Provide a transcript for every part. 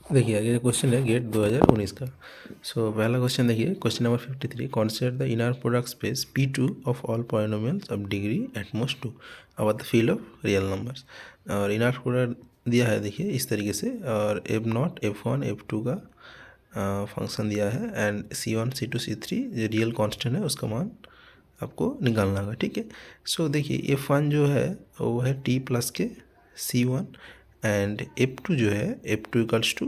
देखिए आगे क्वेश्चन है गेट 2019 का। सो पहला क्वेश्चन देखिए, question number 53, consider the inner product space P2 of all polynomials of degree at most 2 about the field of real numbers. और inner product दिया है देखिए इस तरीके से, और F0 F1 F2 का फंक्शन दिया है, एंड C1 C2 C3 जो रियल कांस्टेंट है उसका मान आपको निकालना होगा। ठीक है, सो देखिए F1 जो है वो है T plus K C1, and F2 जो है F2 equals to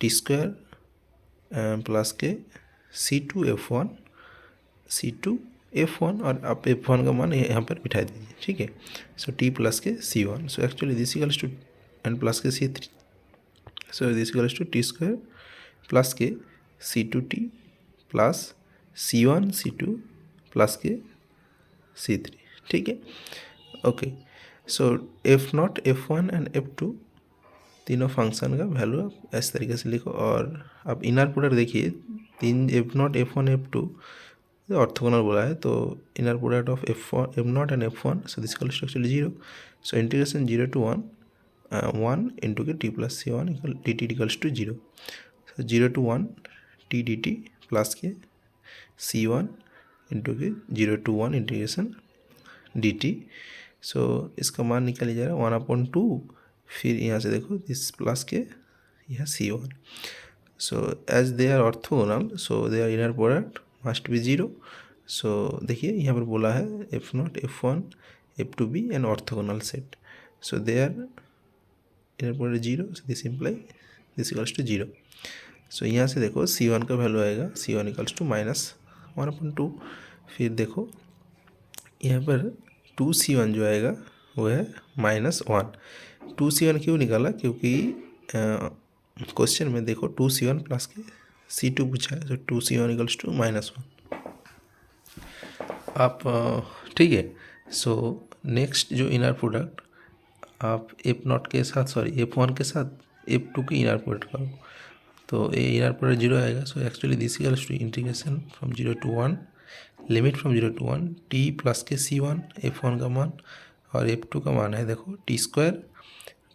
T square plus K C2 F1, और आप F1 का मान यहाँ पर बिठा दीजिए। ठीक है, सो T plus K C1, so actually this equals to and plus K C3, so this equals to T square plus K C2T plus C1 C2 plus K C3। ठीक है, okay, so F0 F1 and F2 तीनों function का value आप इस तरीके से लिखो। और आप इनर प्रोडक्ट देखिए, तीन F0 F1 F2 ऑर्थोगोनल बोला है, तो inner product of F0 and F1, so this equals to actually 0, so integration 0 to 1 into K T plus C1 dt equals to 0, so 0 to 1 T dt plus K C1 into के 0 to 1 integration dt, सो इसका मान निकाल जा रहा है 1/2, फिर यहाँ से देखो दिस प्लस के यह C1, so as they are orthogonal so they are inner product must be 0। So देखिए यहाँ पर बोला है F0 F1 F2 भी an orthogonal set, so they are inner product 0, so this imply this equals to 0। So यहाँ से देखो C1 का वैल्यू आएगा C1 इक्वल्स टू -1/2, फिर देखो यहाँ पर 2C1 जो आएगा वो है -1। 2C1 क्यों निकाला, क्योंकि क्वेश्चन में देखो 2C1 प्लस के C2 पूछा है, तो 2C1 इक्वल्स टू -1 आप ठीक है। सो नेक्स्ट जो इनर प्रोडक्ट आप F0 के साथ F1 के साथ F2 की इनर प्रोडक्ट करो, तो ये इनर प्रोडक्ट 0 आएगा। So actually this equals to integration from 0 to 1 limit from 0 to 1 T plus K C1 F1 का मान, और F2 का मान है देखो T square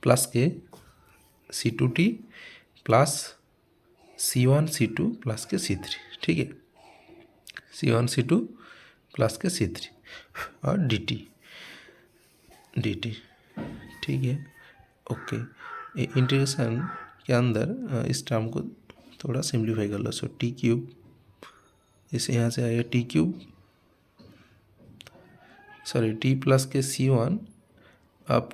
plus K C2T plus C1 C2 plus K C3। ठीक है, C1 C2 plus K C3 और dt। ठीक है, ओके, इंटीग्रेशन के अंदर इस टर्म को थोड़ा सिंप्लीफाई कर लो। सो टी क्यूब, इसे यहाँ से आएगा T cube T plus K C1, आप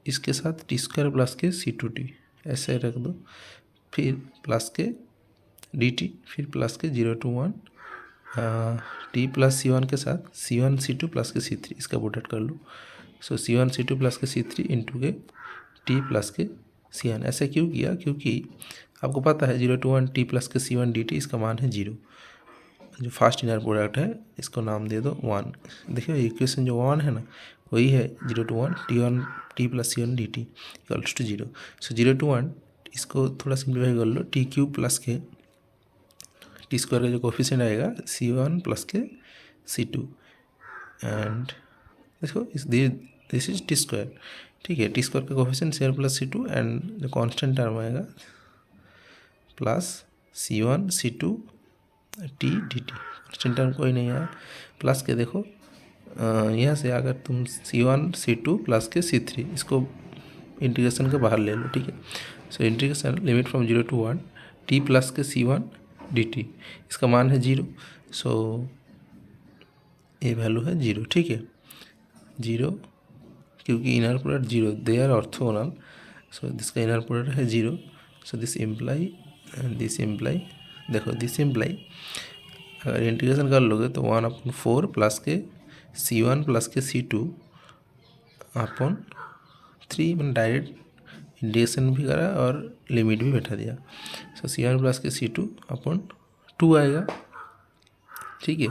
इसके साथ T square plus K C2T ऐसे रख दो, फिर प्लस के dt, फिर प्लस के 0 to 1 T प्लस C1 के साथ C1 C2 plus K C3 इसका प्रोडक्ट कर लो। सो C1 C2 plus K C3 into K T plus K C1। ऐसा क्यों किया, क्योंकि आपको पता है 0 to 1 T plus K C1 dt इसका मान है 0। जो फर्स्ट इनर प्रोडक्ट है इसको नाम दे दो 1। देखिए इक्वेशन जो 1 है ना वही है 0 to 1 T plus C1 dt equals to 0। So 0 to 1 इसको थोड़ा सिंप्लीफाई कर लो, टी क्यूब प्लस के टी स्क्वायर का जो कोफिशिएंट आएगा C1 plus K C2, and देखो दिस इज टी स्क्वायर। ठीक है, टी स्क्वायर का coefficient C1 plus C2, and जो कांस्टेंट टर्म आएगा plus C1 C2 T dt, constant term कोई नहीं है, प्लस के देखो यहाँ से अगर तुम C1 C2 plus K C3 इसको इंटीग्रेशन के बाहर ले लो। ठीक है, so integration limit from 0 to 1 T plus K C1 dt इसका मान है 0, सो ये वैल्यू है 0। ठीक है, 0 क्योंकि inner product 0 they are orthogonal, so दिसका इनर प्रोडक्ट है 0, सो दिस इम्प्लाई देखो दिस इम्प्लाई अगर इंटीग्रेशन कर लोगे तो 1/4 plus K C1 plus K C2 upon 3, मैंने डायरेक्ट इंटीग्रेशन भी करा और लिमिट भी बैठा दिया। सो C1 plus K C2 upon 2 आएगा। ठीक है,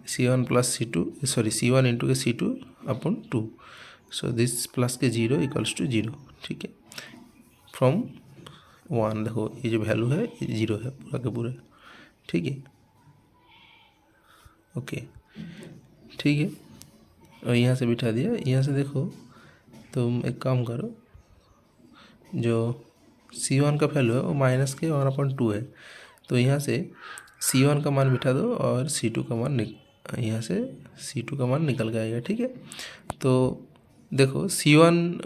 C1 इंटू के C2 upon 2, so this plus के 0 इक्वल्स टू 0। ठीक है, फ्रॉम 1 देखो ये जो वैल्यू है ये 0 है पूरा का पूरा। ठीक है, ओके, ठीक है, और यहाँ से बिठा दिया। यहाँ से देखो तुम एक काम करो, जो C1 का वैल्यू है वो माइनस के 1/2 है। तो यहाँ से C1 का मान बिठा दो और C2 का मान यहाँ से C2 का मान निकल के आएगा। ठीक है, तो देखो C1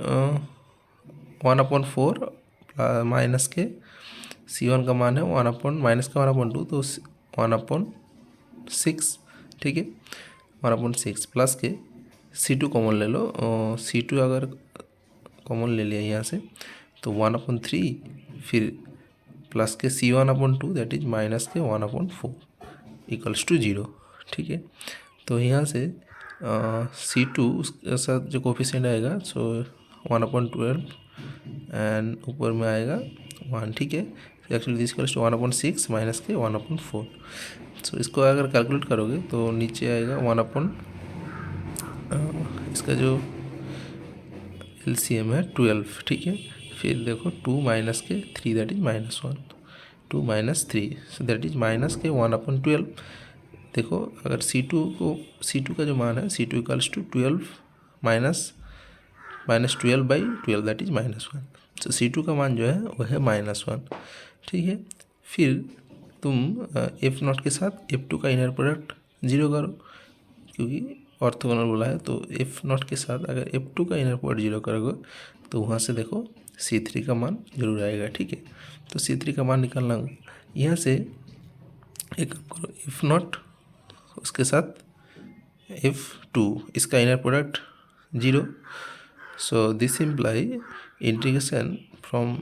1/4 माइनस के C1 का मान है माइनस का 1/2 तो 1/6। ठीक है, 1/6 प्लस के C2 कॉमन ले लो। C2 अगर कॉमन ले लिया यहाँ से तो 1/3 फिर प्लस के C1/2 that is minus K 1/4 equals to 0। ठीक है, तो यहाँ से C2 उसके साथ जो कोफिशिएंट आएगा सो 1/12 एंड ऊपर में आएगा 1। ठीक है, actually this equals to 1/6 minus K 1/4। सो इसको अगर कैलकुलेट करोगे तो नीचे आएगा इसका जो LCM है 12। ठीक है, फिर देखो 2 माइनस के 3 that is -1, 2 minus 3 so that is minus के 1/12। देखो अगर C2 का जो मान है C2 equals to 12 -12/12 that is -1। तो C2 का मान जो है वह है -1। ठीक है, फिर तुम F0 के साथ F2 का इनर प्रोडक्ट 0 करो क्योंकि ऑर्थोगोनल बोला है। तो F0 के साथ अगर F2 का इनर प्रोडक्ट 0 करोगे तो वहाँ से देखो C3 का मान जरूर आएगा। ठीक है, तो C3 का मान निकालना होगा। यहाँ से एक करो F0 उसके साथ F2 इसका inner product 0। So this imply integration from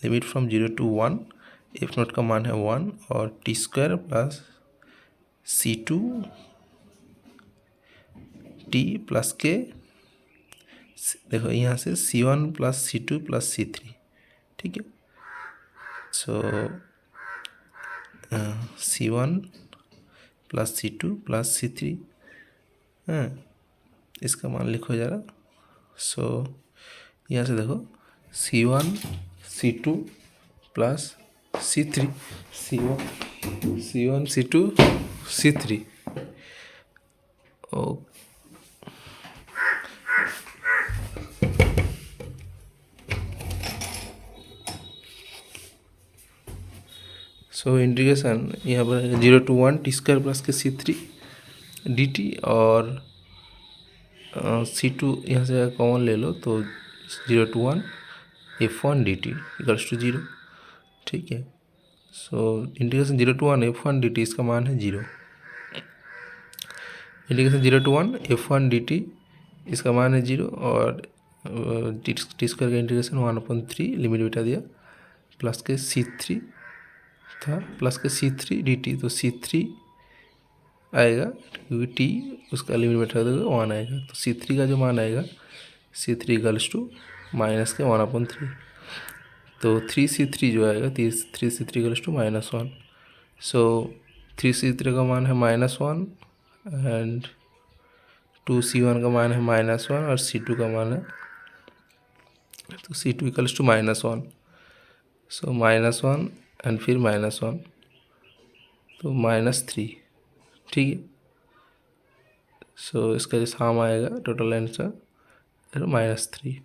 limit from 0 to 1 F0 का मान है 1 और t² plus C2 t plus के देखो यहाँ से C1 plus C2 plus C3। ठीक है, सो C1 plus C2 plus C3 इसका मान लिखो ज़रा। सो यहाँ से देखो C1 C2 plus C3 C1 C2 C3 ओ सो इंटीग्रेशन यहाँ पर 0 to 1 t² plus K C3 dt और C2 यहाँ से कॉमन ले लो तो 0 to 1 F1 dt equals to 0। ठीक है, सो इंटीग्रेशन 0 to 1 F1 dt इसका मान है 0। इंटीग्रेशन 0 to 1 F1 dt इसका मान है 0 और t² का इंटीग्रेशन 1/3 लिमिट बिठा दिया प्लस के C3 था प्लस के C3 dt तो C3 आएगा क्योंकि t उसका लिमिट बैठा देगा 1 आएगा। तो C3 का जो मान आएगा C3 इक्वल्स टू माइनस के 1/3 तो 3C3 जो आएगा 3C3 equals to -1। So 3C3 का मान है -1 एंड 2C1 का मान है -1 और C2 का मान है तो C2 equals to -1। So -1 and फिर -1 तो -3। ठीक है, सो इसका जो साम आएगा total answer -3।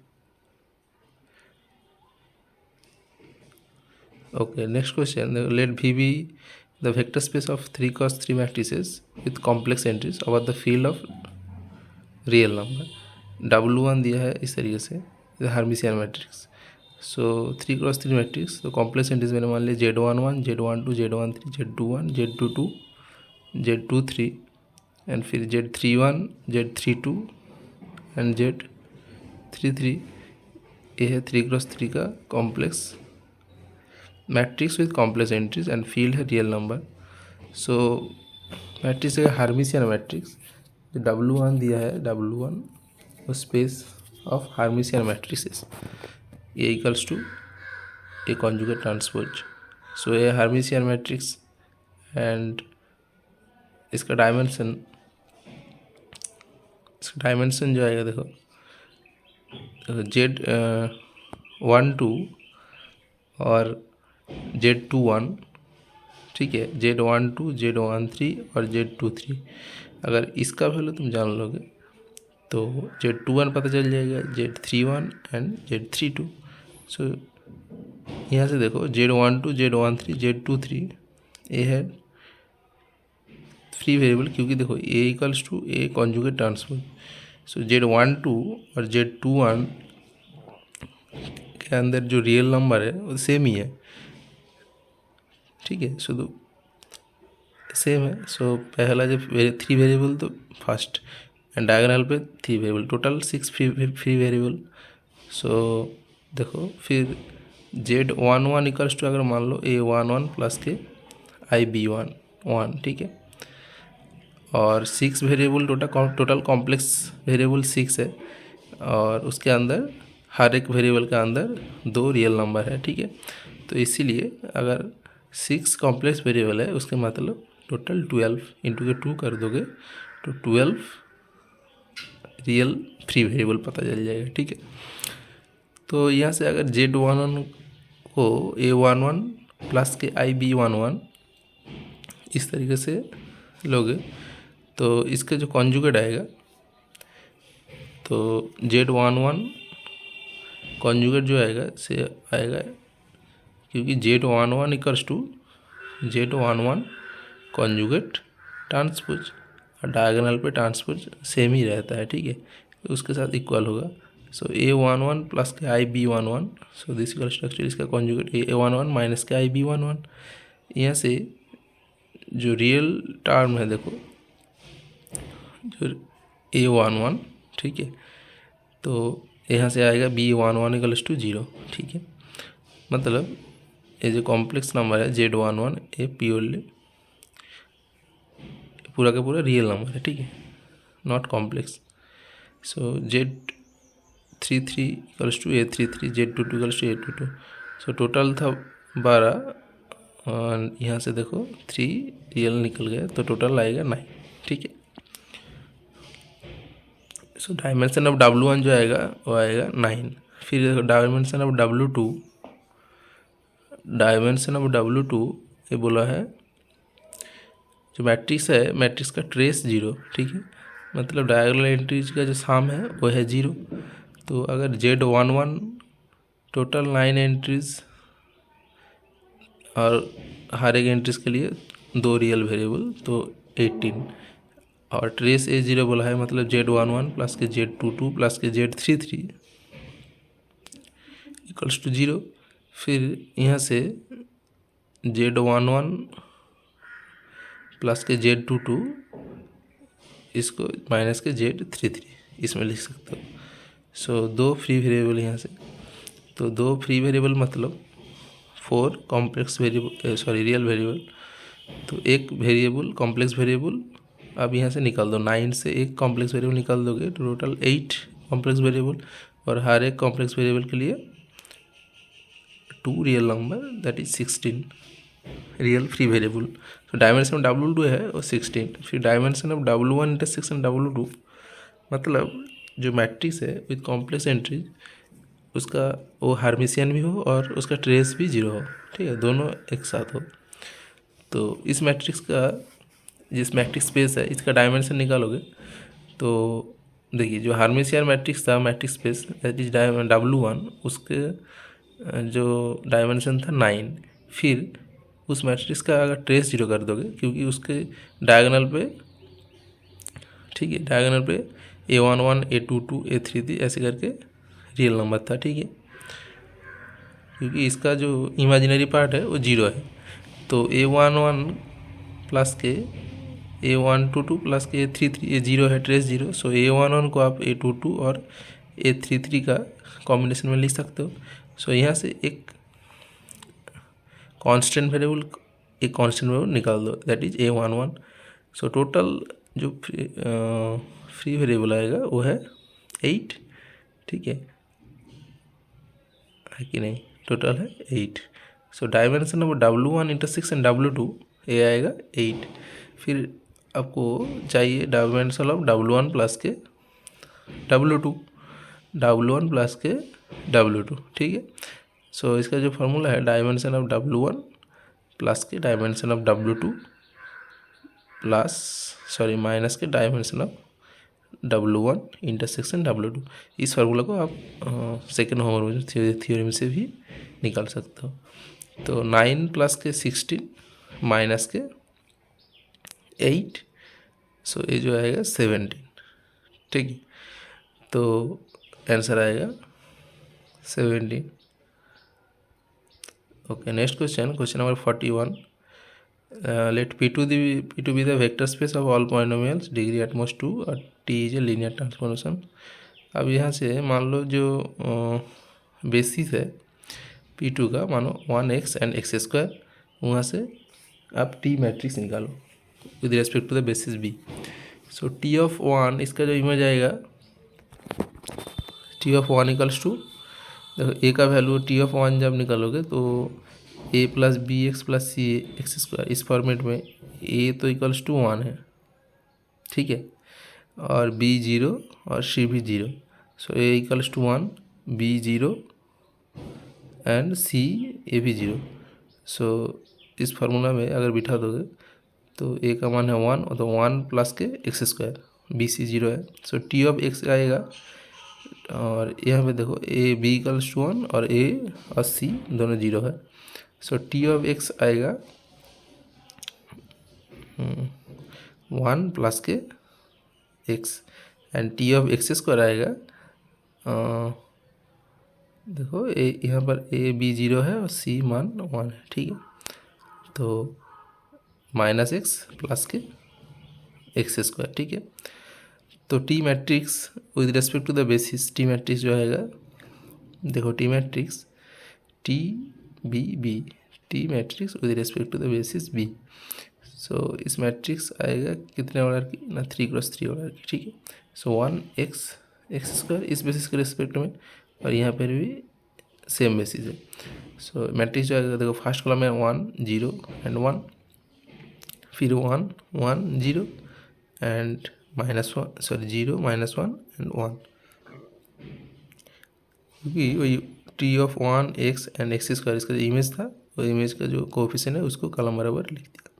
Okay, next question. Let V be the vector space of 3x3 matrices with complex entries over the field of real number। W1 दिया है इस तरीके से हार्मिशियन मैट्रिक्स। सो 3x3 मैट्रिक्स तो कॉम्प्लेक्स एंट्रीज मैंने मान लिया Z11 Z12 Z13 Z21 Z22 Z23 and फिर Z31 Z32 एंड Z33। ये है 3x3 का complex matrix with complex entries and field है रियल नंबर। सो मैट्रिक्स है हार्मिशियन मैट्रिक्स। W1 दिया है W1 space of Hermitian matrices A equals to A conjugate transpose. So ये Hermitian matrix and इसका dimension जो आएगा देखो Z12 और Z21। ठीक है, Z12 Z13 और Z23 अगर इसका वैल्यू तुम जान लोगे तो Z21 पता चल जाएगा Z31 एंड Z32। सो यहाँ से देखो Z12 Z13 Z23 ए है फ्री वेरिएबल, क्योंकि देखो A equals to A conjugate transpose. So Z12 और Z21 के अंदर जो रियल नंबर है वो सेम ही है, ठीक है, शुद्ध सेम है। सो पहला जब 3 वेरिएबल तो फर्स्ट एंड डायगोनल पे 3 वेरिएबल, टोटल 6 फ्री वेरिएबल। सो देखो फिर Z11 इक्वल्स टू अगर मान लो A11 प्लस के IB1, ठीक है, और 6 वेरिएबल टोटल कॉम्प्लेक्स वेरिएबल 6 है, और उसके अंदर हर एक वेरिएबल के अंदर 2 रियल नंबर है, ठीक है। तो इसीलिए अगर 6 कॉम्प्लेक्स वेरिएबल है उसके मतलब टोटल 12 इंटू के 2 कर दोगे तो 12 रियल फ्री वेरिएबल पता चल जाएगा, ठीक है। तो यहाँ से अगर Z11 को A11 प्लस के IB11 इस तरीके से लोगे तो इसका जो कॉन्जुगेट आएगा तो Z11 कॉन्जुगेट जो आएगा से आएगा, क्योंकि Z11 equals to Z11 conjugate transpose, और डायगोनल पे ट्रांसपोज सेम ही रहता है, ठीक है, तो उसके साथ इक्वल होगा। सो A11 प्लस के IB11, so this equal structure इसका कॉन्जुगेट A11 माइनस के IB11। यहाँ से जो रियल टर्म है देखो जो A11, ठीक है, तो यहाँ से आएगा B11 इक्वल्स टू 0, ठीक है, मतलब ये जो कॉम्प्लेक्स नंबर है Z11 ये प्योरली पूरा का पूरा रियल नंबर है, ठीक है, not complex. So Z33 equals to A33, Z22 equals to A22। So total था 12 और यहाँ से देखो 3 रियल निकल गए तो टोटल आएगा 9, ठीक है। सो डायमेंशन ऑफ W1 जो आएगा वो आएगा 9। फिर देखो dimension of W2, dimension of W2 ये बोला है जो मैट्रिक्स है, मैट्रिक्स का ट्रेस 0, ठीक है, मतलब डायगोनल एंट्रीज का जो सम है वो है 0। तो अगर Z11 टोटल 9 एंट्रीज और हर एक एंट्रीज के लिए 2 रियल वेरिएबल तो 18, और ट्रेस A0 बोला है मतलब Z11 प्लस के Z22 प्लस के Z33 इक्वल्स टू 0। फिर यहाँ से Z11 प्लस के Z22 इसको माइनस के Z33 इसमें लिख सकते हो। सो 2 फ्री वेरिएबल यहाँ से, तो 2 फ्री वेरिएबल मतलब 4 कॉम्प्लेक्स वेरिएबल रियल वेरिएबल, तो एक वेरिएबल कॉम्प्लेक्स वेरिएबल अब यहाँ से निकाल दो, 9 से एक कॉम्प्लेक्स वेरिएबल निकाल दोगे तो टोटल 8 कॉम्प्लेक्स वेरिएबल, और हर एक कॉम्प्लेक्स वेरिएबल के लिए 2 real number that is 16 real free variable. तो डायमेंशन ऑफ W2 है वो 16। फिर dimension of W1 intersection W2 मतलब जो मैट्रिक्स है विद कॉम्प्लेक्स एंट्रीज उसका वो हार्मिशियन भी हो और उसका ट्रेस भी 0 हो, ठीक है, दोनों एक साथ हो। तो इस मैट्रिक्स का जिस मैट्रिक्स स्पेस है इसका डायमेंशन निकालोगे तो देखिए जो हार्मिशियन मैट्रिक्स था matrix space that is W1 उसके जो डायमेंशन था 9। फिर उस मैट्रिक्स का अगर ट्रेस 0 कर दोगे क्योंकि उसके डायगोनल पे, ठीक है, डायगोनल पे A11 A22 A33 ऐसे करके रियल नंबर था, ठीक है, क्योंकि इसका जो इमेजिनरी पार्ट है वो 0 है। तो A11 प्लस के A122 प्लस के A33 ये 0 है, ट्रेस 0। सो A11 को आप A22 और A33 का कॉम्बिनेशन में लिख सकते हो। सो यहाँ से एक कांस्टेंट वेरिएबल निकाल दो that is A11। So total जो फ्री वेरिएबल आएगा वो है 8, ठीक है कि नहीं, टोटल है 8। So dimension of W1 intersection W2 ये आएगा 8। फिर आपको चाहिए डायमेंशन ऑफ W1 प्लस के W2, W1 प्लस के W2, ठीक है। सो इसका जो फार्मूला है डायमेंशन ऑफ W1 प्लस के dimension of W2 plus minus के dimension of W1 intersection W2। इस फार्मूला को आप सेकेंड होमोमोर्फिज्म थ्योरम से भी निकाल सकते हो। तो 9 प्लस के 16 माइनस के 8, सो ये जो आएगा 17, ठीक है। तो आंसर आएगा 17। Okay, next question number 41। Let P2 be the vector space of all polynomials degree at most 2 और T is a linear transformation। अब यहाँ से मान लो जो बेसिस है P2 का, मानो 1x एंड x², वहाँ से आप T मैट्रिक्स निकालो with respect to the basis B। So T of 1, इसका जो इमेज आएगा T ऑफ 1 इक्वल्स टू, देखो A का वैल्यू T ऑफ 1 जब निकालोगे तो a plus B X plus C X square, इस फॉर्मेट में a तो इक्वल्स टू 1 है, ठीक है, और b 0 और c भी 0। So a equals to 1, b 0 and c a भी 0। सो इस फार्मूला में अगर बिठा दोगे तो a का मान है 1, और तो 1 प्लस के x², b c 0 है। सो t ऑफ x आएगा, और यहाँ पे देखो a b इक्वल्स टू 1 और a और c दोनों 0 है। सो टी ऑफ एक्स आएगा 1 प्लस के x, and T of x² आएगा, देखो ए यहाँ पर a b 0 है और c मान 1 है, ठीक है। तो -x प्लस के x², ठीक है। तो T matrix with respect to the basis, T matrix जो आएगा, देखो T matrix T B B, T matrix with respect to the basis B. So इस मैट्रिक्स आएगा कितने ऑर्डर की ना, 3x3 ऑर्डर की, ठीक है। सो 1x² इस बेसिस के रिस्पेक्ट में, और यहाँ पर भी सेम बेसिस है। सो मैट्रिक्स जो आएगा, देखो फर्स्ट कॉलम में 1 0 एंड 1, फिर 1 1 0 एंड -1, सॉरी 0 -1 एंड 1, क्योंकि वही T of 1 x and x², इसका जो इमेज था वो इमेज का जो कोएफिशिएंट है उसको कॉलम बराबर लिख दिया।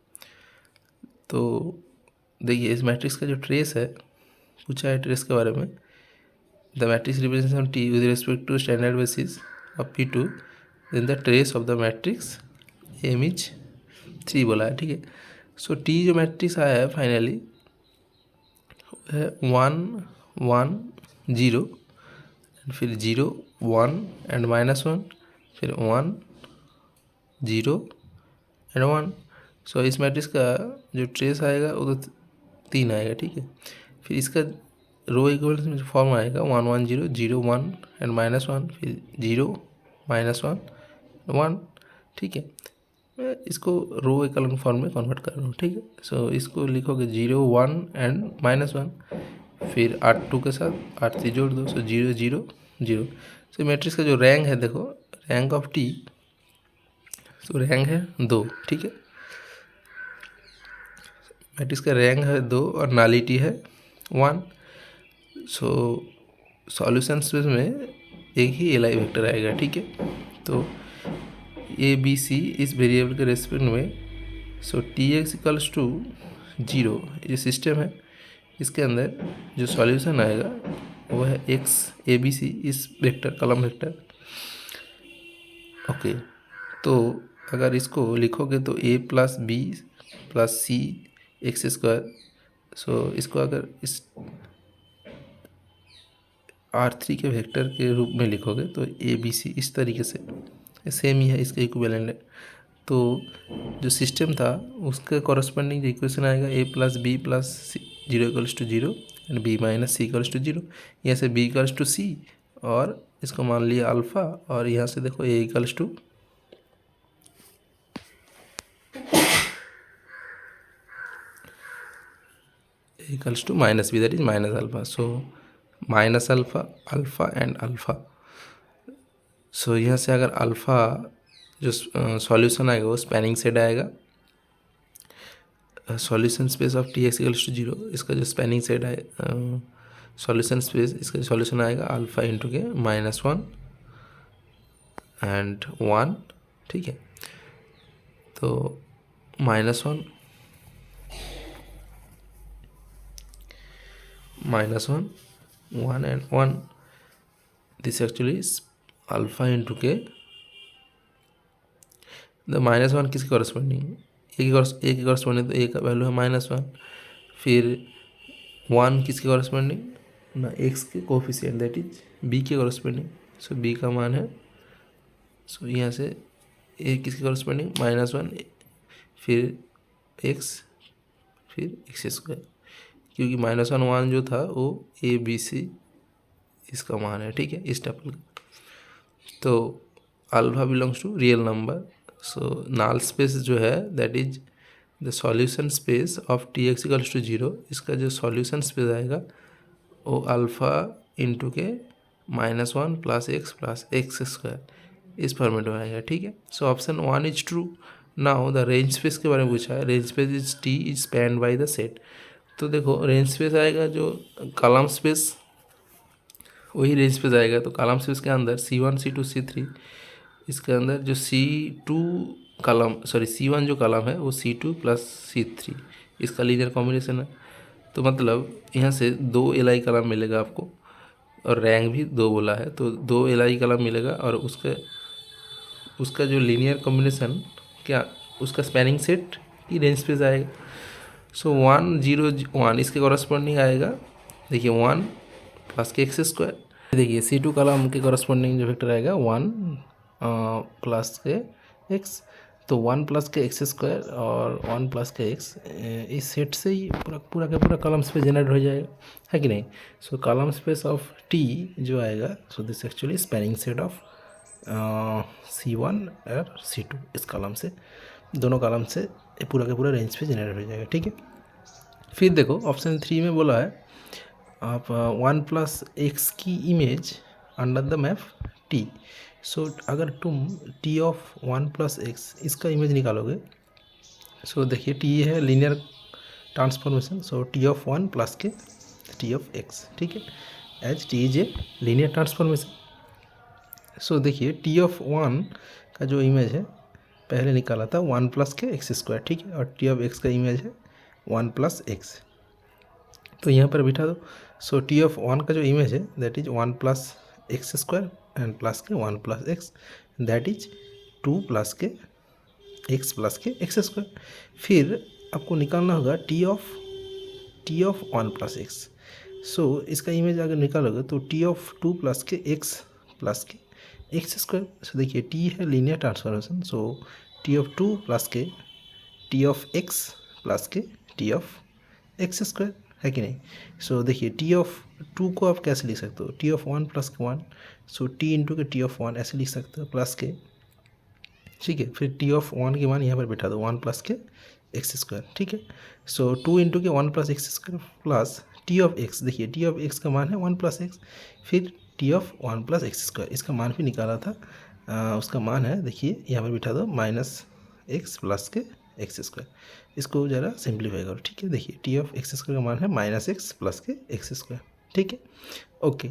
तो देखिए इस मैट्रिक्स का जो ट्रेस है, पूछा है ट्रेस के बारे में, the matrix representation T with respect to standard basis of P2, then the trace of the matrix M is 3 बोला है, ठीक है। सो टी जो मैट्रिक्स आया है फाइनली है 1 1 0, फिर 0 1 एंड -1, फिर 1 0 एंड 1। सो इस मैट्रिक्स का जो ट्रेस आएगा वो तो 3 आएगा, ठीक है। फिर इसका रो इक्विवेलेंस फॉर्म आएगा 1 1 0 0 1 एंड -1, फिर 0 -1 1, ठीक है। मैं इसको रो इक्विवेलेंट फॉर्म में कन्वर्ट कर रहा हूँ, ठीक है। सो इसको लिखोगे 0 1 एंड -1, फिर 8 2 के साथ 8 3 जोड़ दो, सो 0 0 0। सो मैट्रिक्स का जो रैंक है, देखो रैंक ऑफ टी, तो रैंक है 2, ठीक है। मैट्रिक्स का रैंक है 2 और नालिटी है 1। सो सॉल्यूशन स्पेस में एक ही एलाई वेक्टर आएगा, ठीक है। तो ए बी सी इस वेरिएबल के रेस्पेक्ट में, so T X equals to 0, ये सिस्टम है, इसके अंदर जो सॉल्यूशन आएगा वो है एक्स ए बी सी इस वेक्टर कॉलम वेक्टर, ओके। तो अगर इसको लिखोगे तो a plus B plus C x², so इसको अगर इस R3 के वेक्टर के रूप में लिखोगे तो ए बी सी इस तरीके से सेम ही है, इसका इक्विवेलेंट है। तो जो सिस्टम था उसका कॉरस्पॉन्डिंग जो इक्वेशन आएगा a plus B plus C 0 equals to 0 and b minus C equals to 0, यहाँ से b इक्वल्स टू सी और इसको मान लिया अल्फ़ा, और यहाँ से देखो a equals to minus B, that is minus alpha. So minus alpha alpha and alpha. So यहाँ से अगर अल्फ़ा जो सॉल्यूशन आएगा वो स्पैनिंग सेट आएगा, solution space of T X equals to 0, इसका जो स्पैनिंग सेट है सॉल्यूशन स्पेस, इसका जो सॉल्यूशन आएगा अल्फ़ा इंटू के -1 एंड 1, ठीक है। तो -1 -1 1 and 1, this actually is alpha into k. The -1 किसके कॉरस्पॉन्डिंग, ए के कॉरस्पॉन्डिंग, तो ए का वैल्यू है -1. फिर 1 किसके कॉरस्पॉन्डिंग ना, एक्स के कोफिशिएंट दैट इज बी के कॉरस्पॉन्डिंग. सो बी का मान है, सो यहाँ से ए किसके कॉरस्पॉन्डिंग -1, फिर एक्स, फिर एक्स स्क्वायर, क्योंकि -1 1 जो था वो ए बी सी इसका मान है. ठीक है, इस टपल का. तो alpha belongs to real number. So null space जो है that is the solution space of T X equals to 0. इसका जो सॉल्यूशन स्पेस आएगा वो अल्फा इंटू के -1 प्लस एक्स स्क्वायर इस फॉर्मेट में आएगा. ठीक है, so option 1 is true. Now the range space के बारे में पूछा है. Range space is T is spend by the set. तो देखो रेंज स्पेस आएगा जो कॉलम स्पेस, वही रेंज स्पेस आएगा. तो कॉलम स्पेस के अंदर C1 C2 C3, इसके अंदर जो C2 कॉलम C1 जो कॉलम है वो C2 प्लस C3 इसका लीनियर कॉम्बिनेशन है. तो मतलब यहाँ से 2 LI कॉलम मिलेगा आपको, और रैंक भी 2 बोला है, तो 2 LI कॉलम मिलेगा. और उसका जो लीनियर कॉम्बिनेशन क्या, उसका स्पैनिंग सेट की रेंज स्पेस आएगा. सो 1 0 1 इसके कॉरस्पॉन्डिंग आएगा. देखिए 1 प्लस के एक्स स्क्वायर. देखिए C2 कॉलम के कॉरस्पॉन्डिंग जो वेक्टर आएगा 1 प्लस के एक्स. तो 1 प्लस के एक्स स्क्वायर और 1 प्लस के एक्स, इस सेट से ही पूरा का पूरा कॉलम स्पेस जनरेट हो जाएगा, है कि नहीं. सो कॉलम स्पेस ऑफ टी जो आएगा, so this actually spanning set of C1 और C2. इस कॉलम से, दोनों कॉलम से पूरा का पूरा रेंज पे जनरेट हो जाएगा. ठीक है, फिर देखो ऑप्शन 3 में बोला है आप 1 प्लस एक्स की image under the map T. So अगर तुम टी ऑफ 1 प्लस एक्स इसका इमेज निकालोगे, सो देखिए टी है linear transformation. So T of 1 plus के टी ऑफ एक्स. ठीक है, as T is a linear transformation. So देखिए टी ऑफ 1 का जो इमेज है पहले निकाला था 1 प्लस के एक्स स्क्वायर. ठीक है, और टी ऑफ एक्स का इमेज है 1 प्लस एक्स. तो यहाँ पर बिठा दो. सो टी ऑफ 1 का जो इमेज है that is 1 plus x square and plus के 1 plus x, that is 2 plus के एक्स प्लस के एक्स स्क्वायर. फिर आपको निकालना होगा टी ऑफ 1 प्लस एक्स. सो इसका इमेज अगर निकालोगे तो टी ऑफ 2 प्लस के एक्स प्लस के एक्स स्क्वायर. सो देखिए टी है linear transformation. So T of 2 plus के टी ऑफ एक्स प्लस के टी ऑफ एक्स स्क्वायर, है कि नहीं. सो देखिए टी ऑफ 2 को आप कैसे लिख सकते हो, टी ऑफ 1 प्लस के 1. सो टी इंटू के टी ऑफ 1 ऐसे लिख सकते हो प्लस के. ठीक है, फिर टी ऑफ 1 के मान यहाँ पर बैठा दो 1 प्लस के एक्स स्क्वायर. ठीक है, सो 2 इंटू के 1 plus x square plus T of x. देखिए टी ऑफ एक्स का मान है 1 प्लस एक्स, फिर T of 1 plus x square. इसका मान भी निकाला था, उसका मान है देखिए यहाँ पर बिठा दो -x प्लस के एक्स स्क्वायर. इसको ज़रा सिंप्लीफाई करो. ठीक है, देखिए टी ऑफ एक्स स्क्वायर का मान है -x प्लस के एक्स स्क्वायर. ठीक है, ओके.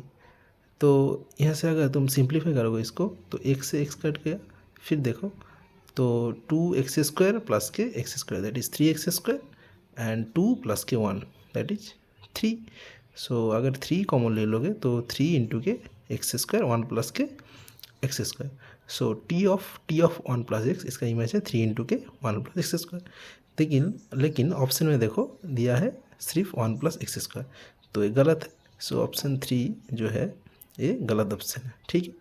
तो यहाँ से अगर तुम सिंप्लीफाई करोगे इसको तो x से x कट गया. फिर देखो तो 2x स्क्वायर प्लस के x square that is 3x square and 2 plus के 1 दैट इज 3. सो अगर 3 कॉमन ले लोगे तो 3 इंटू के एक्स स्क्वायर 1 प्लस के x square. So T of 1 plus X इसका इमेज है 3 इंटू के 1 प्लस एक्स स्क्वायर. लेकिन ऑप्शन में देखो दिया है सिर्फ 1 प्लस एक्स स्क्वायर, तो ये गलत है. सो ऑप्शन 3 जो है ये गलत ऑप्शन है. ठीक है,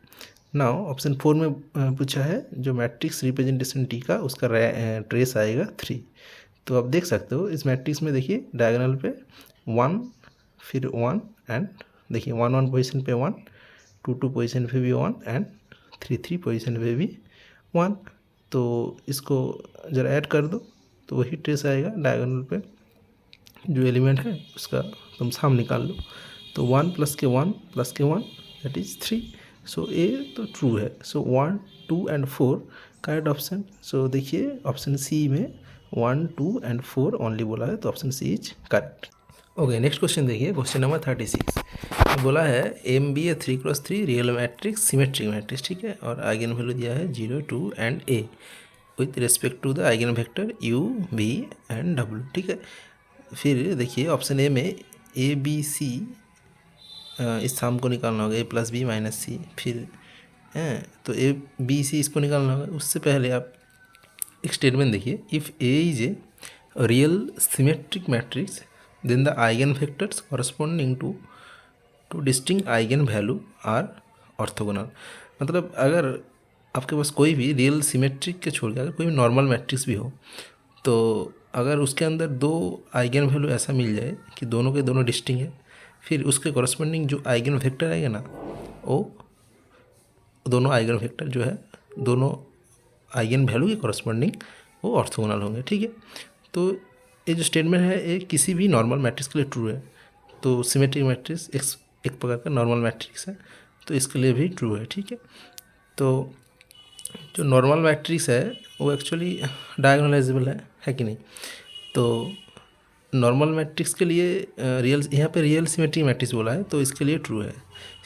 नाउ ऑप्शन 4 में पूछा है जो मैट्रिक्स रिप्रेजेंटेशन टी का उसका ट्रेस आएगा 3. तो आप देख सकते हो इस मैट्रिक्स में देखिए डायगोनल पे 1 फिर 1 एंड देखिए 1 पोजीशन पे 1, 2 पोजीशन पे भी 1 एंड 3 पोजीशन पे भी 1. तो इसको ज़रा ऐड कर दो तो वही ट्रेस आएगा. डायगोनल पे जो एलिमेंट है उसका तुम साम निकाल लो. तो 1 प्लस के 1 प्लस के 1 दैट इज़ 3. सो ए तो ट्रू है. सो 1 2 एंड 4 करेक्ट ऑप्शन. सो देखिए ऑप्शन सी में 1 2 एंड 4 ओनली बोला है, तो option C is correct. Okay, next question देखिए, क्वेश्चन नंबर 36. बोला है M B A 3x3 real matrix symmetric matrix. ठीक है, और आइगन वैल्यू दिया है 0 2 and A with respect to the eigenvector u v and w. ठीक है, फिर देखिए ऑप्शन ए में ए बी सी इस साम को निकालना होगा, ए प्लस बी माइनस सी, फिर तो ए बी सी इसको निकालना होगा। उससे पहले आप एक स्टेटमेंट देखिए, if A is a real symmetric matrix then the eigenvectors corresponding to distinct eigenvalue are orthogonal. मतलब अगर आपके पास कोई भी रियल सिमेट्रिक के छोड़ के अगर कोई भी नॉर्मल मैट्रिक्स भी हो, तो अगर उसके अंदर दो आइगन वैल्यू ऐसा मिल जाए कि दोनों के दोनों डिस्टिंक्ट है, फिर उसके कॉरस्पॉन्डिंग जो आइगन वेक्टर आएगा ना, वो दोनों आइगन वेक्टर जो है दोनों आइगन वैल्यू के कॉरस्पॉन्डिंग वो ऑर्थोगोनल होंगे। ठीक है, तो ये जो स्टेटमेंट है ये किसी भी नॉर्मल मैट्रिक्स के लिए ट्रू है। तो सिमेट्रिक मैट्रिक्स एक प्रकार का नॉर्मल मैट्रिक्स है, तो इसके लिए भी ट्रू है। ठीक है, तो जो नॉर्मल मैट्रिक्स है वो एक्चुअली डायगोनलाइजेबल है कि नहीं। तो नॉर्मल मैट्रिक्स के लिए रियल, यहाँ पे रियल सिमेट्रिक मैट्रिक्स बोला है तो इसके लिए ट्रू है।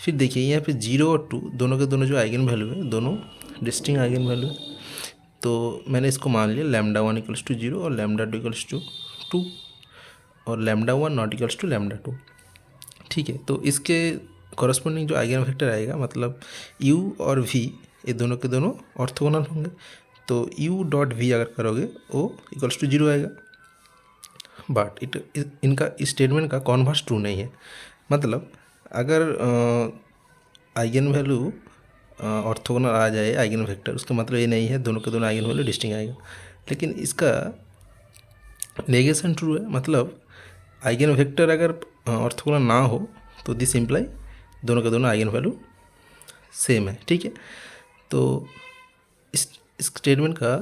फिर देखिए यहाँ पे 0 और 2 दोनों के दोनों जो आइगन वैल्यू है दोनों डिस्टिंक्ट आइगन वैल्यू है। तो मैंने इसको मान लिया लैम्डा 1 इक्वल्स टू 0 और लैम्डा 2 इक्वल्स टू 2 और lambda 1 not equals to lambda 2। ठीक है, तो इसके कॉरस्पॉन्डिंग जो आइगन वेक्टर आएगा मतलब u और v ये दोनों के दोनों ऑर्थोगोनल होंगे। तो u डॉट v अगर करोगे वो इक्वल्स टू 0 आएगा। बट इनका इस स्टेटमेंट का कॉन्वर्स ट्रू नहीं है। मतलब अगर आइगन वैल्यू ऑर्थोगोनल आ जाए आइगन वेक्टर, उसका मतलब ये नहीं है दोनों के दोनों आइगन वैल्यू डिस्टिंक्ट आएगा। लेकिन इसका नेगेशन ट्रू है, मतलब आइगन वेक्टर अगर ऑर्थोगोनल ना हो तो दिस इम्प्लाई दोनों के दोनों आइगन वैल्यू सेम है। ठीक है, तो इस स्टेटमेंट का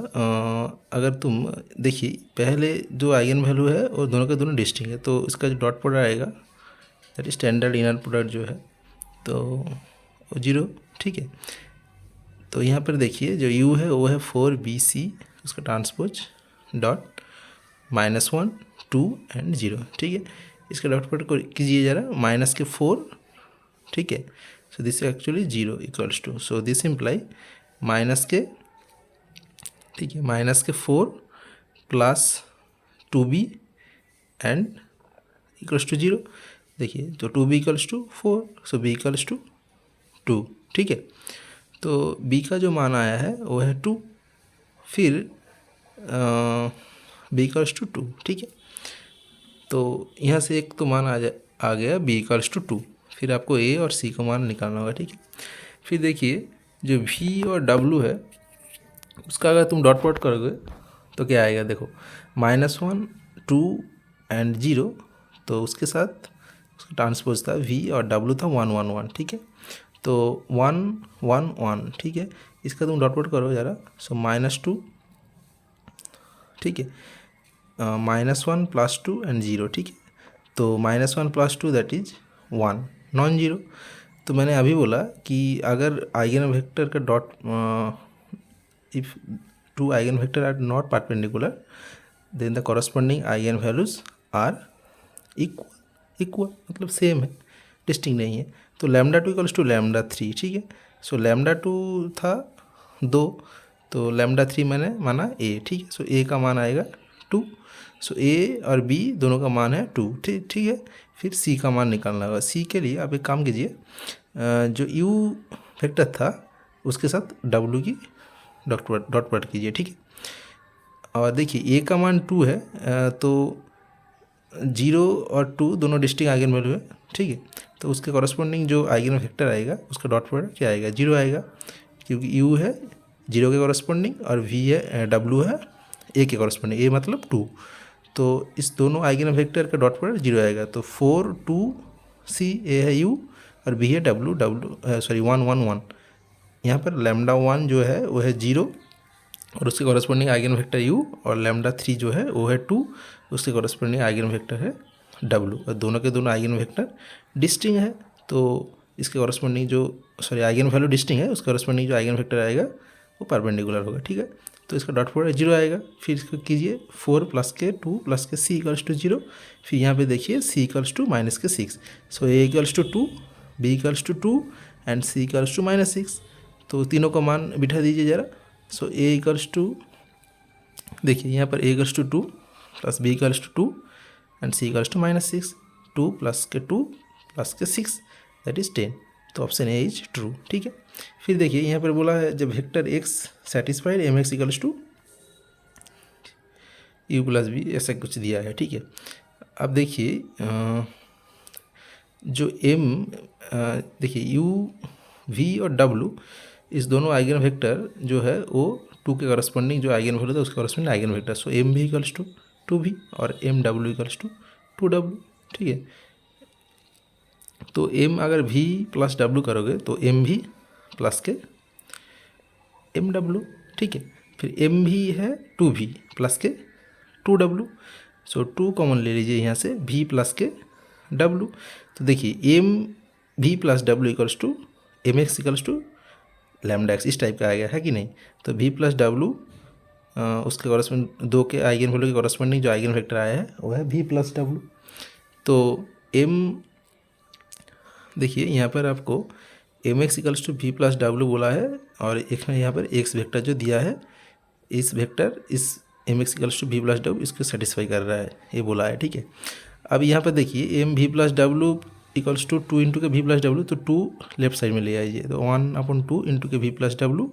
अगर तुम देखिए पहले जो आइगन वैल्यू है और दोनों के दोनों डिस्टिंक्ट है, तो इसका जो डॉट प्रोडक्ट आएगा that is standard inner product जो है तो 0। ठीक है, तो यहाँ पर देखिए जो u है वो है 4bc उसका ट्रांसपोज डॉट -1 2 एंड 0। ठीक है, इसका डॉट प्रोडक्ट को कीजिए ज़रा माइनस के 4। ठीक है, so this is actually 0 equals to, so this imply minus K, ठीक है, माइनस के 4 plus 2b and equals to 0। देखिए तो 2b equals to 4, so b equals to 2। ठीक है, तो b का जो मान आया है वो है 2, फिर b इक्वल्स टू 2। ठीक है, तो यहाँ से एक तो मान आ गया b इक्वल्स टू 2, फिर आपको a और c का मान निकालना होगा। ठीक है, फिर देखिए जो v और w है उसका अगर तुम डॉट प्रोडक्ट करोगे तो क्या आएगा, देखो -1 2 एंड 0, तो उसके साथ उसका ट्रांसपोज था v और w था 1 1 1। ठीक है, तो 1 1 1। ठीक है, इसका तुम डॉट प्रोडक्ट करो ज़रा, सो -2, ठीक है, -1 प्लस 2 एंड 0। ठीक है, तो -1 plus 2 that is 1 non zero. तो मैंने अभी बोला कि अगर आइगन वेक्टर का dot if two eigenvector are not perpendicular then the corresponding eigenvalues are equal मतलब सेम है, डिस्टिंक्ट नहीं है। तो लैम्डा 2 इक्वल्स टू लैम्डा 3। ठीक है, सो लैम्डा 2 था 2, तो लैम्डा 3 मैंने माना a। ठीक है, सो a का मान आएगा 2, सो a और b दोनों का मान है 2। ठीक है, फिर c का मान निकालना होगा। c के लिए आप एक काम कीजिए, जो u वेक्टर था उसके साथ w की डॉट प्रोडक्ट कीजिए। ठीक है, और देखिए a का मान 2 है, तो 0 और 2 दोनों डिस्टिंक्ट आइगन वैल्यू है। ठीक है, तो उसके कॉरस्पॉन्डिंग जो आइगन वेक्टर आएगा उसका डॉट प्रोडक्ट क्या आएगा, 0 आएगा, क्योंकि u है 0 के कॉरस्पॉन्डिंग और v है w है a के कॉरस्पॉन्डिंग, a मतलब 2, तो इस दोनों आइगन वेक्टर का डॉट प्रोडक्ट 0 आएगा। तो 4 2 c a है u और b है w 1 1 1। यहाँ पर लैम्डा 1 जो है वो है 0 और उसके कॉरस्पॉन्डिंग आइगन वेक्टर u, और लैम्डा 3 जो है वो है 2, उसके कॉरस्पॉन्डिंग आइगन वेक्टर है w, और दोनों के दोनों आइगन वेक्टर डिस्टिंक्ट है। तो इसके कॉरस्पॉन्डिंग जो आइगन वैल्यू डिस्टिंक्ट है उसके कॉरस्पॉन्डिंग जो आइगन वेक्टर आएगा वो परपेंडिकुलर होगा। ठीक है, तो इसका डॉट प्रोडक्ट 0 आएगा। फिर इसको कीजिए 4 प्लस के 2 प्लस के c इक्वल्स टू 0। फिर यहाँ पे देखिए c equals to -6, so a equals to 2, b equals to 2 and c equals to -6। तो तीनों का मान बिठा दीजिए ज़रा। सो a इक्वल्स टू, देखिए यहाँ पर a equals to 2 plus b equals to 2 and c equals to -6। 2 plus K 2 plus के 6 दैट इज़ 10। तो ऑप्शन ए इज ट्रू। ठीक है, फिर देखिए यहाँ पर बोला है जब vector X satisfied M X equals to U plus B, ऐसा कुछ दिया है। ठीक है, अब देखिए जो एम देखिए यू वी और डब्लू इस दोनों आइगन वेक्टर जो है वो 2 के करस्पॉन्डिंग जो आइगन वैल्यू था उसके करस्पॉन्डिंग आइगन वेक्टर। सो एम भी इक्वल्स टू 2v और M W equals to 2w। ठीक है, तो m अगर v प्लस w करोगे तो m भी प्लस के एम डब्ल्यू। ठीक है, फिर m भी है 2v प्लस के 2w। सो 2 कॉमन ले लीजिए यहाँ से, v प्लस के w। तो देखिए m v plus w equals to M X equals to lambda X, इस टाइप का आ गया है कि नहीं। तो v प्लस डब्लू उसके कॉरस्पॉन्डिंग 2 के आइगन वैल्यू के कॉरस्पॉन्डिंग जो आइगन वेक्टर आया है वो है v प्लस डब्लू। तो m देखिए यहाँ पर आपको M X equals to V plus W बोला है और एक में यहाँ पर एक्स वेक्टर जो दिया है इस वेक्टर इस M X equals to V plus W इसको सेटिस्फाई कर रहा है, ये बोला है। ठीक है, अब यहाँ पर देखिए M V plus W equals to 2 into K V plus W, तो 2 लेफ्ट साइड में ले आइए, तो 1/2 into K V plus W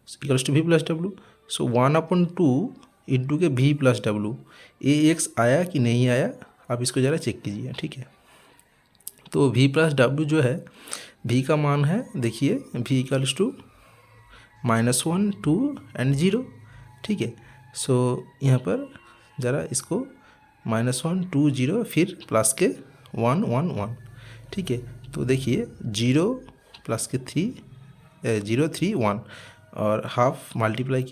equals to V plus W. So 1/2 into K V plus W, ये एक्स आया कि नहीं आया आप इसको ज़रा चेक कीजिए। ठीक है, तो v प्लस डब्ल्यू जो है v का मान है देखिए v इक्वल्स टू -1 2 एंड 0। ठीक है, सो यहाँ पर ज़रा इसको -1 2 0 फिर प्लस के 1 1 1। ठीक है, तो देखिए 0 प्लस के 0 3 1 और हाफ मल्टीप्लाई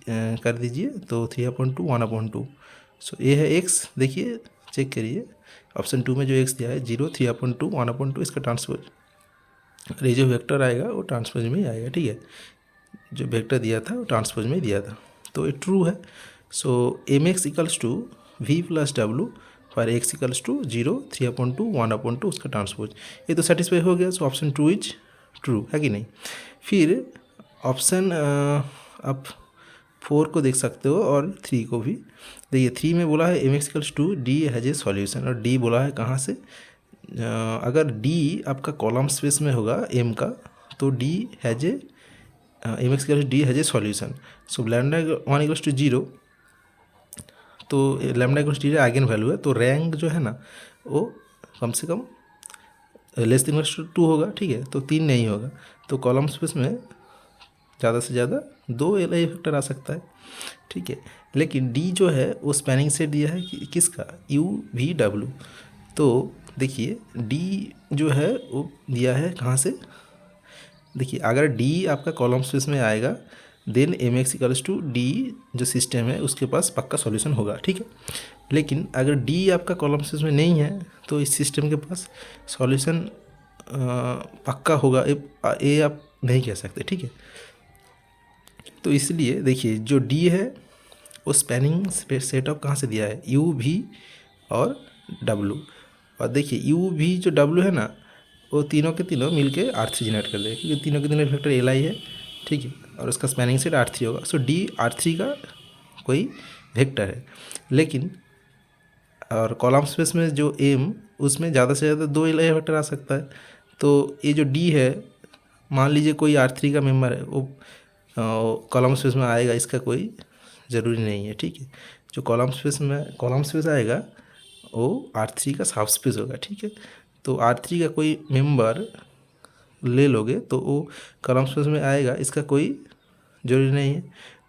कर दीजिए तो 3/2 1/2। सो ये है x, देखिए चेक करिए ऑप्शन 2 में जो x दिया है 0 3/2 1/2 इसका ट्रांसपोज, और ये जो वेक्टर आएगा वो ट्रांसपोज में ही आएगा। ठीक है, जो वेक्टर दिया था वो ट्रांसपोज में दिया था, तो ये ट्रू है। So M X equals to V plus W for X equals to 0 3/2 1/2 उसका ट्रांसपोज, ये तो सेटिस्फाई हो गया। सो ऑप्शन 2 इज ट्रू है कि नहीं। फिर ऑप्शन आप 4 को देख सकते हो और 3 को भी देखिए। 3 में बोला है M X equals to D has a solution, और डी बोला है कहाँ से, अगर डी आपका कॉलम स्पेस में होगा m का तो D has a M X equals D has a solution. So lambda 1 equals to 0, तो lambda equals D eigenvalue है, तो रैंक जो है ना वो कम से कम लेस देन इक्वल्स टू 2 होगा। ठीक है, तो 3 नहीं होगा, तो कॉलम स्पेस में ज़्यादा से ज़्यादा 2 एल फैक्टर आ सकता है। ठीक है, लेकिन डी जो है वो स्पैनिंग सेट दिया है किसका, यू वी डब्ल्यू। तो देखिए डी जो है वो दिया है कहाँ से, देखिए अगर डी आपका कॉलम स्पेस में आएगा then M X equals to D जो सिस्टम है उसके पास पक्का सॉल्यूशन होगा। ठीक है, लेकिन अगर डी आपका कॉलम स्पेस में नहीं है तो इस सिस्टम के पास सॉल्यूशन पक्का होगा, ये आप नहीं कह सकते। ठीक है, तो इसलिए देखिए जो डी है वो स्पैनिंग सेटअप कहाँ से दिया है, यू वी और डब्लू, और देखिए यू वी जो डब्लू है ना वो तीनों के तीनों मिलके R3 जनरेट कर देगा, क्योंकि तीनों के तीनों वेक्टर एल आई है। ठीक है, और उसका स्पैनिंग सेट R3 होगा। सो डी R3 का कोई वेक्टर है, लेकिन और कॉलम स्पेस में जो एम उसमें ज़्यादा से ज़्यादा 2 एल आई वेक्टर आ सकता है। तो ये जो डी है मान लीजिए कोई R3 का मेम्बर है वो कॉलम स्पेस में आएगा, इसका कोई ज़रूरी नहीं है। ठीक है, जो कॉलम स्पेस आएगा वो R3 का सब स्पेस होगा। ठीक है, तो R3 का कोई मेंबर ले लोगे तो वो कॉलम स्पेस में आएगा, इसका कोई जरूरी नहीं है,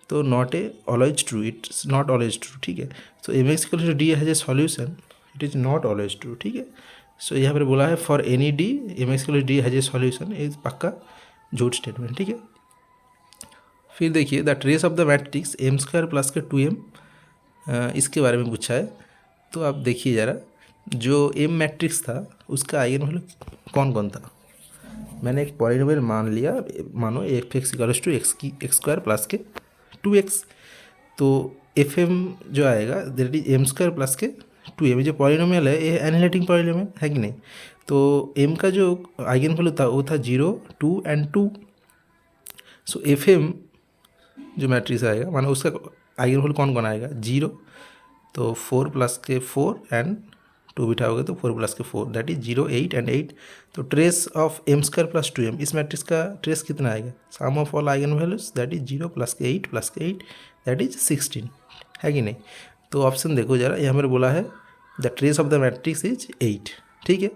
तो not a always true, it's not always true. ठीक है, तो M X equals to D has a solution, it is not always true. ठीक है, सो यहाँ पर बोला है for any D M X equals to D has a solution, ये पक्का झूठ स्टेटमेंट। ठीक है, फिर देखिए the trace of the matrix M square plus K 2m, इसके बारे में पूछा है। तो आप देखिए ज़रा जो एम मैट्रिक्स था उसका आइगन वैल्यू कौन कौन था। मैंने एक पॉलिनोमियल मान लिया, मानो F X equals to X square plus K 2x, तो एफ एम जो आएगा that is M square plus K 2m। जो पॉलिनोमियल है ये एनालिटिक पॉलिनोमियल है कि नहीं। तो m का जो आइगन वैल्यू था वो था 0 2 एंड 2। सो एफ एम जो मैट्रिक्स आएगा मानो उसका आइगन वैल्यू कौन कौन आएगा 0, तो 4 प्लस के 4 एंड 2 बिठाओगे तो 4 प्लस के 4 दैट इज 0 8 एंड 8। तो trace of M square plus 2m, इस मैट्रिक्स का ट्रेस कितना आएगा, sum of all eigen values that is 0 plus के 8 दैट इज 16, है कि नहीं। तो ऑप्शन देखो जरा, यहाँ पर बोला है the trace of the matrix is 8, ठीक है।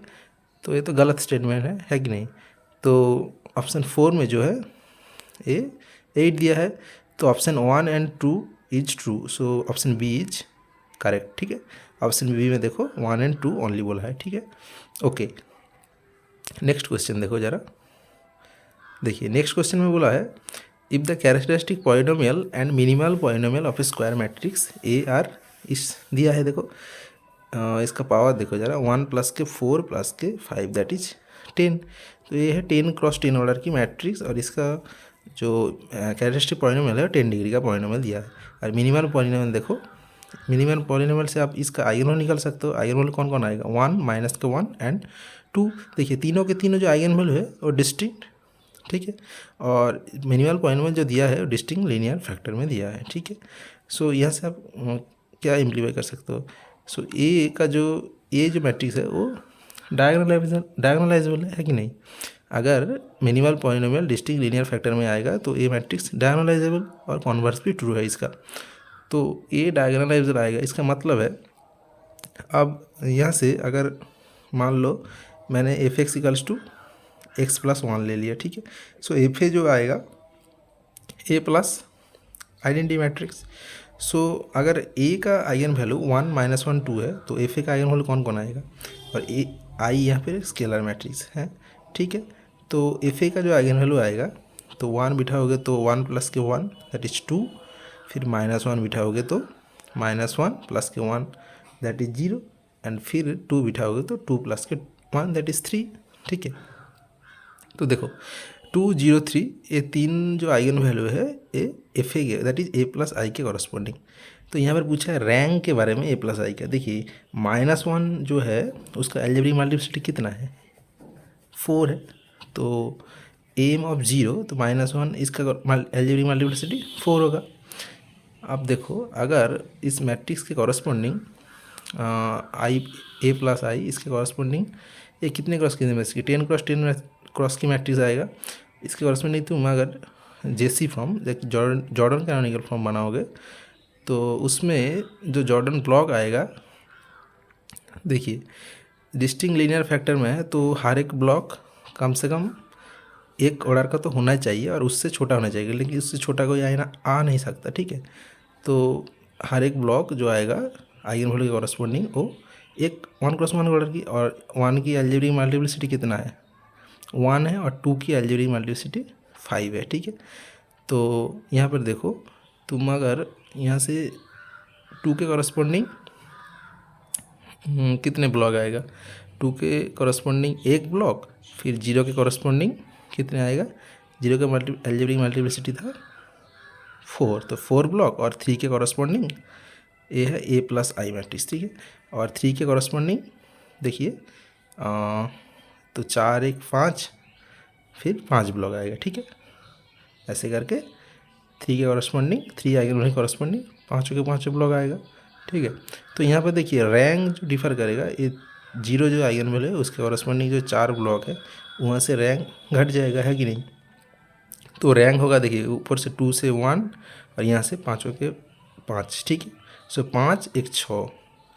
तो ये तो गलत स्टेटमेंट है कि नहीं। तो ऑप्शन 4 में जो है ये 8 दिया है, तो option 1 and 2 is true, so option B is correct, ठीक है। ऑप्शन बी में देखो 1 एंड 2 ओनली बोला है, ठीक है। ओके, नेक्स्ट क्वेश्चन देखो जरा, देखिए नेक्स्ट क्वेश्चन में बोला है if the characteristic polynomial and minimal polynomial of A square matrix A R, इस दिया है देखो, इसका पावर देखो जरा, 1 प्लस के 4 प्लस के 5 दैट इज 10। तो ये है 10 क्रॉस 10 ऑर्डर की मैट्रिक्स, और इसका जो कैरेक्टरिस्टिक पॉलिनोमियल है 10 डिग्री का पॉलिनोमियल दिया है। और मिनिमल पॉलिनोमियल देखो, मिनिमल पॉलिनोमियल से आप इसका आइगन वैल्यू निकाल सकते हो। आइगन वैल्यू कौन कौन आएगा, 1 माइनस के 1 एंड 2। देखिए तीनों के तीनों जो आइगन वैल्यू है वो डिस्टिंक्ट, ठीक है। और मिनिमल पॉलिनोमियल जो दिया है वो डिस्टिंक्ट लीनियर फैक्टर में दिया है, ठीक है। सो यहाँ से आप क्या इम्प्लीफाई कर सकते हो। सो ए का जो मैट्रिक्स है वो डायगोनलाइजेबल है कि नहीं। अगर minimal polynomial distinct linear factor में आएगा तो ए मैट्रिक्स डायगोनलाइजेबल, और कॉन्वर्स भी ट्रू है इसका। तो ए डायगोनलाइजेबल आएगा, इसका मतलब है अब यहाँ से अगर मान लो मैंने F X equals to X plus 1 ले लिया, ठीक है। सो एफ ए जो आएगा ए प्लस आइडेंटिटी मैट्रिक्स। सो अगर ए का आइगन वैल्यू 1 माइनस 1 2 है, तो एफ ए का आइगन वैल्यू कौन कौन आएगा, और ए आई यहाँ पर स्केलर मैट्रिक्स है, ठीक है। तो एफ ए का जो आइगन वैल्यू आएगा, तो 1 बिठाओगे तो 1 प्लस के 1 दैट इज 2, फिर -1 बिठाओगे तो -1 प्लस के 1 दैट इज 0, एंड फिर 2 बिठाओगे तो 2 प्लस के 1 दैट इज 3, ठीक है। तो देखो 2 0 3 ये तीन जो आइगन वैल्यू है ये एफ ए के दैट इज ए प्लस आई के कॉरस्पॉन्डिंग। तो यहाँ पर पूछा है रैंक के बारे में ए प्लस आई का। देखिए -1 जो है उसका अलजेब्रिक मल्टीप्लिसिटी कितना है, 4 है। तो एम ऑफ 0 तो -1 इसका अलजेब्रिक मल्टीप्लिसिटी 4 होगा। अब देखो अगर इस मैट्रिक्स के कॉरस्पॉन्डिंग आई ए प्लस आई, इसके कॉरस्पॉन्डिंग ये कितने क्रॉस की मैट्रिक्स, 10 क्रॉस 10 क्रॉस की मैट्रिक्स आएगा। इसके कॉरस्पॉन्डिंग तुम अगर जेसी फॉर्म जॉर्डन कैनोनिकल फॉर्म बनाओगे तो उसमें जो जॉर्डन ब्लॉक आएगा, देखिए डिस्टिंक्ट लीनियर फैक्टर में है तो हर एक ब्लॉक कम से कम एक ऑर्डर का तो होना चाहिए और उससे छोटा होना चाहिए, लेकिन उससे छोटा कोई आ नहीं सकता, ठीक है। तो हर एक ब्लॉक जो आएगा आइगन वैल्यू के कॉरस्पॉन्डिंग वो एक 1 क्रॉस 1 ऑर्डर की, और 1 की अलजेब्रिक मल्टीप्लिसिटी कितना है, 1 है, और 2 की अलजेब्रिक मल्टीप्लिसिटी 5 है, ठीक है। तो यहाँ पर देखो तुम अगर यहाँ से 2 के कॉरस्पॉन्डिंग कितने ब्लॉक आएगा, 2 के कॉरस्पॉन्डिंग एक ब्लॉक, फिर 0 के कॉरस्पॉन्डिंग कितने आएगा, 0 का अलजेब्रिक मल्टीप्लिसिटी था 4, तो 4 ब्लॉक, और 3 के कॉरस्पॉन्डिंग ए है ए प्लस आई मैट्रिक्स, ठीक है। और 3 के कॉरस्पॉन्डिंग देखिए तो 4 1 5, फिर 5 ब्लॉक आएगा, ठीक है। ऐसे करके 3 के कॉरस्पॉन्डिंग 3 आइगन वैल्यू कॉरस्पॉन्डिंग 5 के 5 ब्लॉक आएगा, ठीक है। तो यहाँ पर देखिए रैंक जो डिफर करेगा, ये 0 जो आइगन वैल्यू है उसके कॉरस्पॉन्डिंग जो 4 ब्लॉक है वहाँ से रैंक घट जाएगा, है कि नहीं। तो रैंक होगा देखिए ऊपर से 2 से 1 और यहाँ से 5 के 5, ठीक है। सो 5 1 6,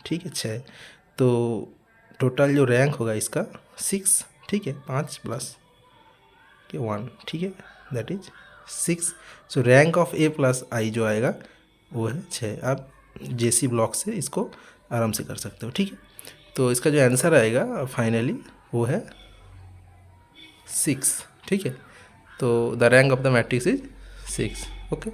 ठीक है, 6। तो टोटल जो रैंक होगा इसका 6, ठीक है, 5 प्लस के 1, ठीक है, that is 6। So rank of A plus I जो आएगा वो है 6। आप जेसी ब्लॉक से इसको आराम से कर सकते हो, ठीक है। तो इसका जो आंसर आएगा फाइनली वो है 6, ठीक है। तो the rank of the matrix is 6, okay.